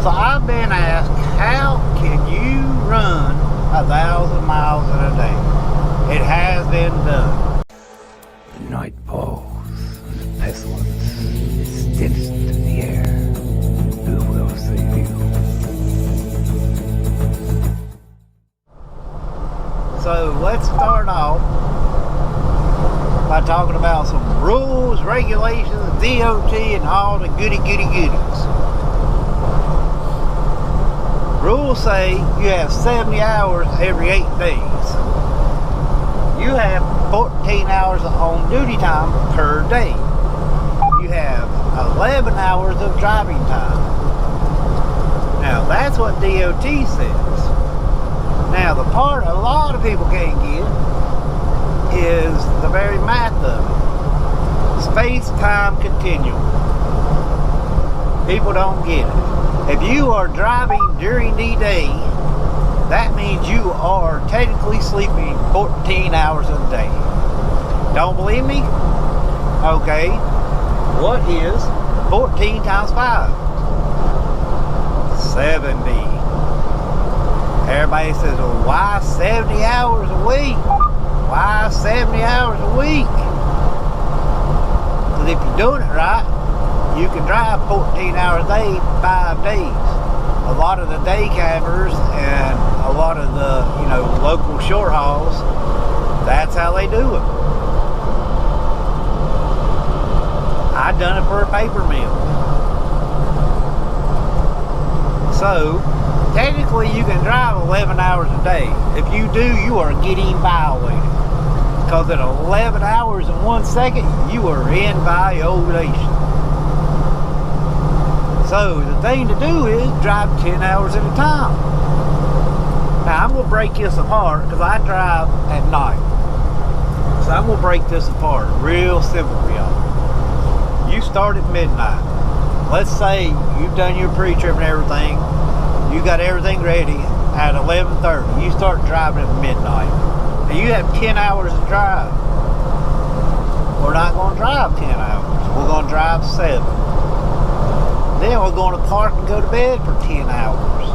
So I've been asked, how can you run 1,000 miles in a day? It has been done. The night falls, and the pestilence is stenched in the air. Who will save you? So let's start off by talking about some rules, regulations, DOT, and all the goodies. Rules say you have 70 hours every 8 days. You have 14 hours on duty time per day. You have 11 hours of driving time. Now that's what DOT says. Now the part a lot of people can't get is the very math of it. Space-time continuum. People don't get it. If you are driving during the day, that means you are technically sleeping 14 hours a day. Don't believe me? Okay. What is 14 times 5? 70. Everybody says, well, why 70 hours a week? Why 70 hours a week? Because if you're doing it right, you can drive 14 hours a day, 5 days. A lot of the day campers and a lot of the, local short hauls, that's how they do it. I done it for a paper mill. So, technically you can drive 11 hours a day. If you do, you are getting violated. Because at 11 hours and 1 second, you are in violation. So the thing to do is drive 10 hours at a time. Now I'm going to break this apart because I drive at night. So I'm going to break this apart real simple for y'all. You start at midnight. Let's say you've done your pre-trip and everything. You got everything ready at 11:30. You start driving at midnight. Now you have 10 hours to drive. We're not going to drive 10 hours. We're going to drive 7. Then we're going to park and go to bed for 10 hours.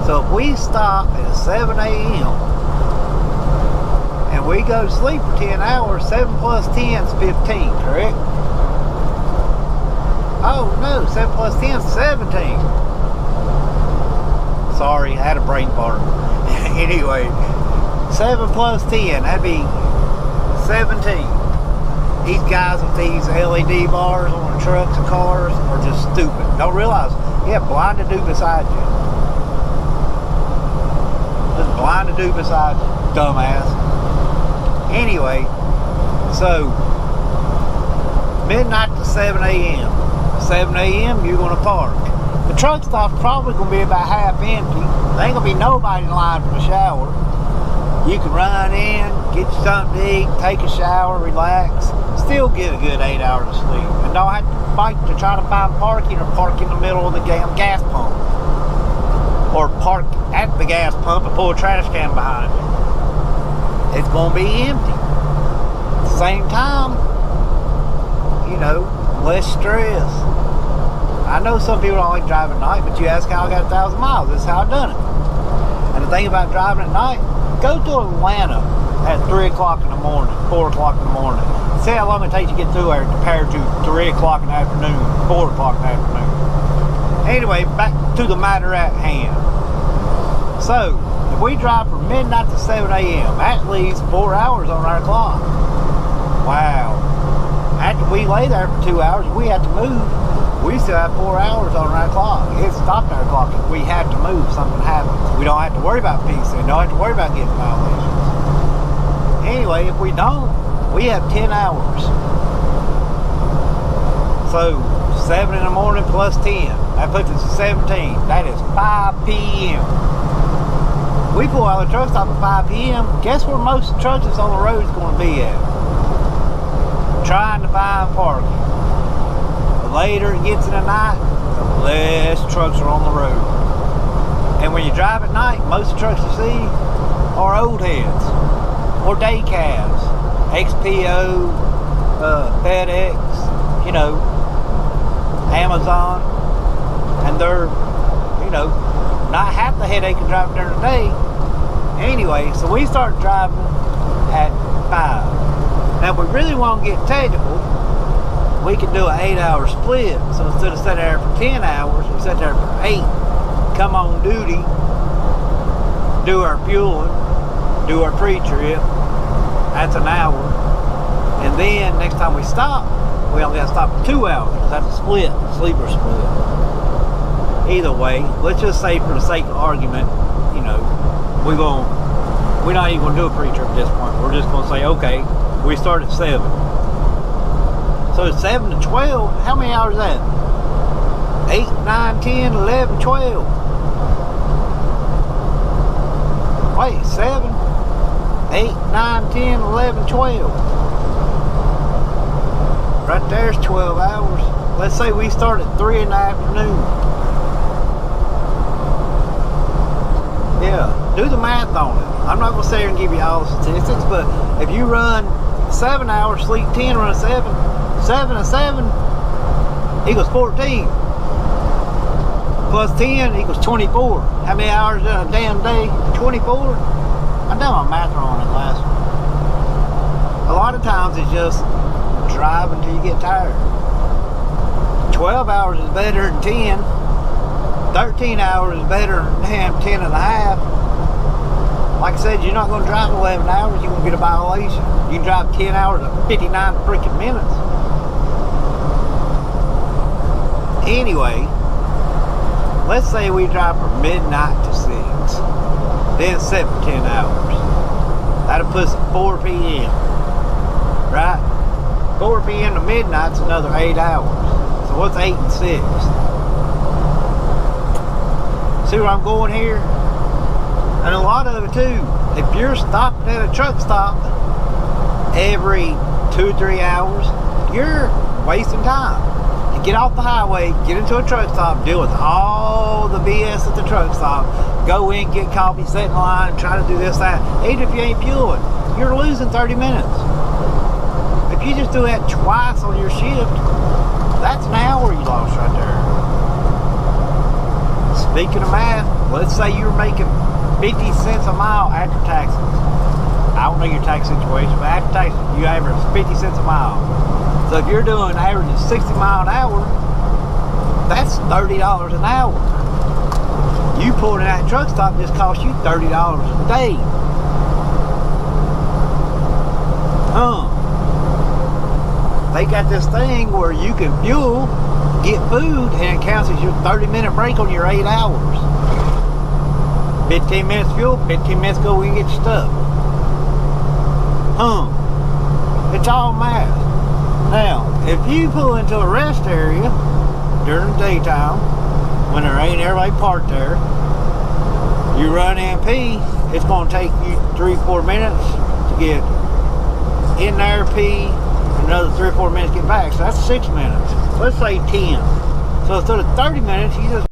So if we stop at 7 a.m. and we go to sleep for 10 hours, 7 plus 10 is 15, correct? Oh no, 7 plus 10 is 17. Sorry, I had a brain fart. Anyway, 7 plus 10, that'd be 17. These guys with these LED bars on the trucks and cars are just stupid. Don't realize you have blinded dude beside you. Just blinded dude beside you, dumbass. Anyway, so midnight to 7 a.m. 7 a.m. you're going to park. The truck stop's probably going to be about half empty. There ain't going to be nobody in line for the shower. You can run in, get you something to eat, take a shower, relax. Still get a good 8 hours of sleep. And don't have to fight to try to find parking or park in the middle of the damn gas pump. Or park at the gas pump and pull a trash can behind you. It's going to be empty. At the same time, less stress. I know some people don't like driving at night, but you ask how I got 1,000 miles. This is how I done it. And the thing about driving at night, go to Atlanta at 3 o'clock in the morning, 4 o'clock in the morning. See how long it takes to get through there compared to 3 o'clock in the afternoon, 4 o'clock in the afternoon. Anyway, back to the matter at hand. So, if we drive from midnight to 7 a.m., that leaves 4 hours on our clock. Wow. After we lay there for 2 hours, we have to move. We still have 4 hours on our clock. It stopped our clock. If we have to move, something happens. We don't have to worry about PC. We don't have to worry about getting violations. Anyway, if we don't, we have 10 hours. So 7 in the morning plus 10. That puts us at 17. That is 5 p.m. We pull out of the truck stop at 5 p.m. Guess where most trucks on the road is going to be at? Trying to find parking. The later it gets in the night, the less trucks are on the road. And when you drive at night, most of the trucks you see are old heads or day cabs, XPO, FedEx, Amazon, and they're headache of driving during the day. Anyway, so we start driving at 5. Now, if we really want to get technical, we can do an 8-hour split. So instead of sitting there for 10 hours, we sit there for 8. Come on duty, do our fueling, do our pre-trip. That's an hour. And then next time we stop, we only got to stop for 2 hours. That's a split, sleeper split. Either way, let's just say for the sake of argument, you know, we're not even going to do a pre-trip at this point. We're just going to say, okay, we start at 7. So it's 7 to 12. How many hours is that? 8, 9, 10, 11, 12. Wait, 7, 8, 9, 10, 11, 12. Right there's 12 hours. Let's say we start at 3 in the afternoon. Yeah, do the math on it. I'm not going to sit here and give you all the statistics, but if you run 7 hours, sleep 10, run 7, 7 and 7 equals 14. Plus 10 equals 24. How many hours in a damn day? 24? I done my math wrong in last one. A lot of times it's just drive until you get tired. 12 hours is better than 10. 13 hours is better than 10 and a half. Like I said, you're not going to drive 11 hours, you're going to get a violation. You can drive 10 hours at 59 freaking minutes. Anyway, let's say we drive from midnight to 6. Then sit for 10 hours. That'll put us at 4 p.m. Right? 4 p.m. to midnight's another 8 hours. So what's 8 and 6? See where I'm going here? And a lot of it too, if you're stopping at a truck stop every 2 or 3 hours, you're wasting time. You get off the highway, get into a truck stop, deal with all the BS at the truck stop, go in, get coffee, sit in line, try to do this, that. Even if you ain't fueling, you're losing 30 minutes. If you just do that twice on your shift, that's an hour you lost right there. Speaking of math, let's say you're making 50 cents a mile after taxes. I don't know your tax situation, but after taxes, you average 50 cents a mile. So if you're doing averaging 60 miles an hour, that's $30 an hour. You pulling in that truck stop just cost you $30 a day. They got this thing where you can fuel, get food, and it counts as your 30-minute break on your 8 hours. 15 minutes fuel, 15 minutes go in and get your stuff. It's all math. Now, if you pull into a rest area during the daytime, when there ain't everybody parked there, you run MP, it's going to take you 3-4 minutes to get in there, pee, another 3 or 4 minutes to get back. So that's 6 minutes. Let's say 10. So instead of 30 minutes, you just